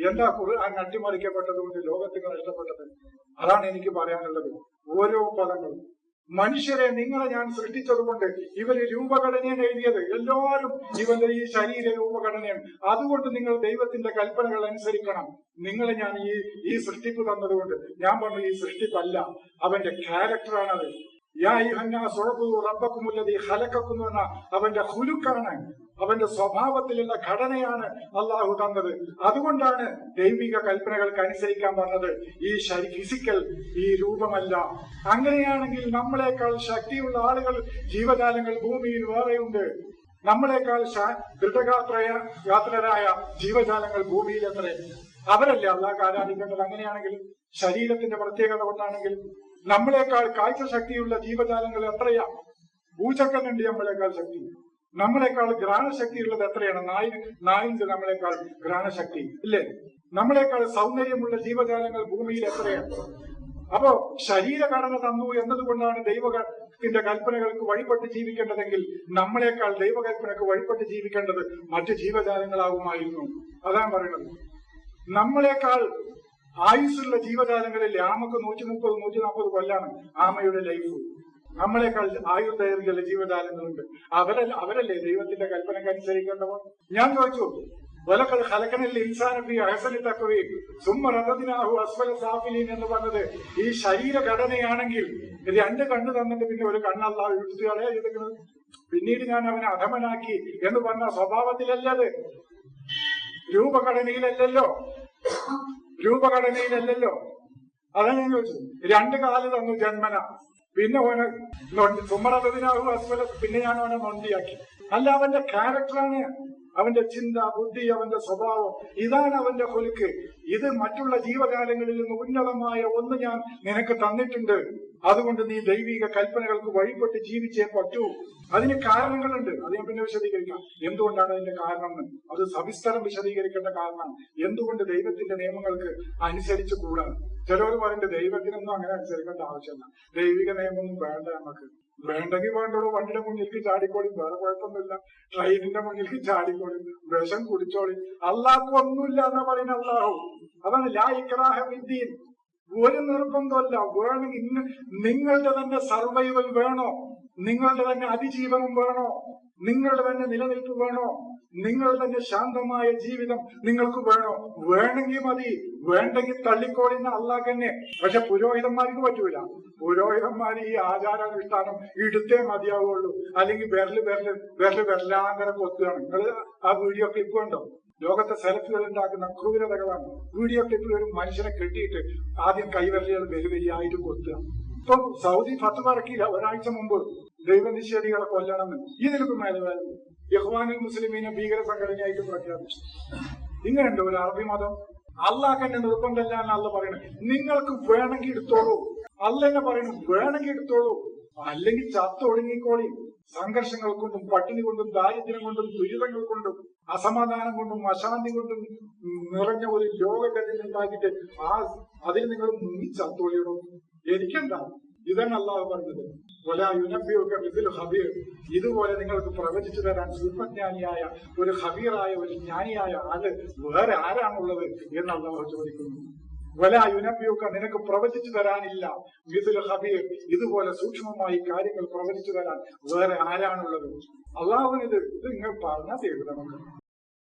എന്താ ഖുർആൻ അട്ടിമറിക്കപ്പെട്ടത് കൊണ്ട് ലോകത്തിന് നഷ്ടപ്പെട്ടത്? അതാണ് എനിക്ക് പറയാനുള്ളത്. ഓരോ പദങ്ങളും മനുഷ്യരെ നിങ്ങളെ ഞാൻ സൃഷ്ടിച്ചത് കൊണ്ട് ഇവര് രൂപഘടനയാണ് എഴുതിയത്. എല്ലാവരും ഇവന്റെ ഈ ശരീര രൂപഘടനയാണ്. അതുകൊണ്ട് നിങ്ങൾ ദൈവത്തിന്റെ കൽപ്പനകൾ അനുസരിക്കണം. നിങ്ങളെ ഞാൻ ഈ സൃഷ്ടിപ്പ് തന്നതുകൊണ്ട് ഞാൻ പറഞ്ഞു ഈ സൃഷ്ടിപ്പല്ല, അവന്റെ ക്യാരക്ടറാണത്. റബ്ബക്കുമുല്ലദീ എന്ന അവന്റെ ഹുലുക്കാണ്, അവന്റെ സ്വഭാവത്തിലുള്ള ഘടനയാണ് അള്ളാഹു തന്നത്. അതുകൊണ്ടാണ് ദൈവിക കൽപ്പനകൾക്ക് അനുസരിക്കാൻ പറഞ്ഞത്. ഈ ഫിസിക്കൽ ഈ രൂപമല്ല. അങ്ങനെയാണെങ്കിൽ നമ്മളെക്കാൾ ശക്തിയുള്ള ആളുകൾ, ജീവജാലങ്ങൾ ഭൂമിയിൽ വേറെയുണ്ട്. നമ്മളെക്കാൾ ദൃഢഗാത്രരായ ജീവജാലങ്ങൾ ഭൂമിയിൽ എത്ര? അവരല്ലേ അള്ളാഹ് ആരാധിക്കേണ്ടത്? അങ്ങനെയാണെങ്കിൽ ശരീരത്തിന്റെ പ്രത്യേകത കൊണ്ടാണെങ്കിൽ നമ്മളെക്കാൾ കാഴ്ച ശക്തിയുള്ള ജീവജാലങ്ങൾ എത്രയാ? പൂച്ചക്കനുണ്ട് നമ്മളെക്കാൾ ശക്തി. നമ്മളെക്കാൾ ഘ്രാണശക്തിയുള്ളത് എത്രയാണ്? നായിന്റെ നമ്മളെക്കാൾ ഘ്രാണശക്തി ഇല്ലേ? നമ്മളെക്കാൾ സൗന്ദര്യമുള്ള ജീവജാലങ്ങൾ ഭൂമിയിൽ എത്രയാണ്? അപ്പോ ശരീരഘടന തന്നു എന്നതുകൊണ്ടാണ് ദൈവത്തിന്റെ കൽപ്പനകൾക്ക് വഴിപ്പെട്ട് ജീവിക്കേണ്ടതെങ്കിൽ നമ്മളെക്കാൾ ദൈവകൽപ്പനക്ക് വഴിപ്പെട്ട് ജീവിക്കേണ്ടത് മറ്റ് ജീവജാലങ്ങളാവുമായിരുന്നു. അതാണ് പറയുന്നത്. നമ്മളെക്കാൾ ആയുസ്സുള്ള ജീവജാലങ്ങളിൽ ആമക്ക് 130-140 കൊല്ലാണ് ആമയുടെ ലൈഫ്. നമ്മളെക്കാൾ ആയുർദൈർഘ്യമുള്ള ജീവജാലങ്ങളുണ്ട്. അവരല്ലേ ദൈവത്തിന്റെ കൽപ്പനക്ക് അനുസരിക്കേണ്ടവർ? ഞാൻ ചോദിച്ചു, വലക്കൽ ഖലഖനൽ ഇൻസാന ഫീ അഹ്സനി തഖ്വീം സുമ്മ റദദ്നാഹു അസ്ഫല സാഫിലീൻ എന്ന് പറഞ്ഞത് ഈ ശരീരഘടനയാണെങ്കിൽ 2 കണ്ണ് തന്നിട്ട് പിന്നെ ഒരു കണ്ണ് അല്ലാഹു എടുത്തുകളയാ ചെയ്തിരിക്കുന്നത്. പിന്നീട് ഞാൻ അവനെ അധമനാക്കി എന്ന് പറഞ്ഞ സ്വഭാവത്തിലല്ലത്, രൂപഘടനയിലല്ലല്ലോ. അതാണ് ഞാൻ ചോദിച്ചത്. 2 കാല് തന്നു ജന്മന, പിന്നെ ഓനെ സുമറതിനാഹു അസ്ഫല, പിന്നെ ഞാൻ അവനെ നൊണ്ടിയാക്കി. അല്ല, അവന്റെ ക്യാരക്ടറാണ്, അവന്റെ ചിന്ത, ബുദ്ധി, അവന്റെ സ്വഭാവം, ഇതാണ് അവന്റെ ഹുലുക്ക്. ഇത് മറ്റുള്ള ജീവജാലങ്ങളിൽ നിന്ന് ഉന്നതമായ ഒന്ന് ഞാൻ നിനക്ക് തന്നിട്ടുണ്ട്. അതുകൊണ്ട് നീ ദൈവിക കൽപ്പനകൾക്ക് വഴിപ്പെട്ട് ജീവിച്ചേ പറ്റൂ. അതിന് കാരണങ്ങളുണ്ട്. അത് ഞാൻ പിന്നെ വിശദീകരിക്കാം. എന്തുകൊണ്ടാണ് അതിന്റെ കാരണം എന്ന് അത് സവിസ്തരം വിശദീകരിക്കേണ്ട കാരണമാണ്. എന്തുകൊണ്ട് ദൈവത്തിന്റെ നിയമങ്ങൾക്ക് അനുസരിച്ച് കൂടാണ്? ചിലവർ പറയുന്നത് ദൈവത്തിനൊന്നും അങ്ങനെ അനുസരിക്കേണ്ട ആവശ്യമില്ല, ദൈവിക നിയമമൊന്നും വേണ്ട, നമുക്ക് വേണ്ടെങ്കിൽ വേണ്ടോളൂ. വണ്ടിയുടെ മുന്നിലേക്ക് ചാടിക്കോളി, വേറെ കുഴപ്പമൊന്നുമില്ല. ട്രെയിനിന്റെ മുന്നിലേക്ക് ചാടിക്കോളി, വിഷം കുടിച്ചോളി, അള്ളാഹ്ക്ക് ഒന്നുമില്ല എന്നാ പറയുന്നത് അള്ളാഹു. അതാണ് ലാ ഇക്റാഹ ഫിദ്ദീൻ. ഒരു നിർബന്ധമല്ല. വേണമെങ്കിൽ നിങ്ങളുടെ തന്നെ സർവൈവൽ വേണോ, നിങ്ങളുടെ തന്നെ അതിജീവനം വേണോ, നിങ്ങളുടെ തന്നെ നിലനിൽപ്പ് വേണോ, നിങ്ങളുടെ തന്നെ ശാന്തമായ ജീവിതം നിങ്ങൾക്ക് വേണോ? വേണമെങ്കിൽ മതി, വേണ്ടെങ്കിൽ തള്ളിക്കോളിന്ന് അള്ളാഹ് തന്നെ. പക്ഷെ പുരോഹിതന്മാർക്ക് പറ്റൂല. പുരോഹിതന്മാർ ഈ ആചാരാനുഷ്ഠാനം എടുത്തേ മതിയാവുള്ളൂ. അല്ലെങ്കിൽ വെരലാന്തരം കൊത്തുകയാണ്. നിങ്ങൾ ആ വീഡിയോ ക്ലിപ്പ് കണ്ടോ? ലോകത്തെ സെൽഫികൾ ഉണ്ടാക്കുന്ന ക്രൂരതകളാണ്. വീഡിയോ ക്ലിപ്പിൽ ഒരു മനുഷ്യനെ കെട്ടിയിട്ട് ആദ്യം കൈവരലുകൾ വരിവരിയായിട്ട് കൊത്തുക. ഇപ്പൊ സൗദി ഫത്വ ഇറക്കിയില്ല ഒരാഴ്ച മുമ്പ് ദൈവനിഷേധികളെ കൊല്ലണമെന്ന്. ഇതിനൊക്കെ മേലെ ഇഖ്വാനുൽ മുസ്ലിമീനെ ഭീകര സംഘടനയായിട്ട് പ്രഖ്യാപിച്ചു. ഇങ്ങനെയുണ്ട് ഒരു അറബി മതം? അള്ളാഹ് തന്നെ നിർബന്ധമല്ല എന്നല്ല പറയണത്. നിങ്ങൾക്ക് വേണമെങ്കിൽ എടുത്തോളൂ. അല്ലെന്നെ പറയുന്നു വേണമെങ്കിൽ എടുത്തോളൂ, അല്ലെങ്കിൽ ചത്തൊടുങ്ങിക്കോളി. സംഘർഷങ്ങൾ കൊണ്ടും പട്ടിണി കൊണ്ടും ദാരിദ്ര്യം കൊണ്ടും ദുരിതങ്ങൾ കൊണ്ടും അസമാധാനം കൊണ്ടും അശാന്തി കൊണ്ടും നിറഞ്ഞ ഒരു ലോകഗതി ഉണ്ടാക്കിയിട്ട് അതിൽ നിങ്ങൾ മുങ്ങി ചത്തോളിയണോ? എനിക്കെന്താ? ഇതാണ് അള്ളാഹു പറഞ്ഞത്. ഇതുപോലെ നിങ്ങൾക്ക് പ്രവചിച്ചു തരാൻ സൂപ്പജ്ഞാനിയായ ഒരു ഹബീറായ ഒരു ജ്ഞാനിയായ ആള് വേറെ ആരാണുള്ളത് എന്ന് അള്ളാഹു ചോദിക്കുന്നു. നിനക്ക് പ്രവചിച്ചു തരാനില്ല മിഥുൽ ഹബീർ, ഇതുപോലെ സൂക്ഷ്മമായി കാര്യങ്ങൾ പ്രവചിച്ചു തരാൻ വേറെ ആരാണുള്ളത്? അള്ളാഹുവിന് ഇത് നിങ്ങൾ പറഞ്ഞാൽ തേടും നമുക്ക്.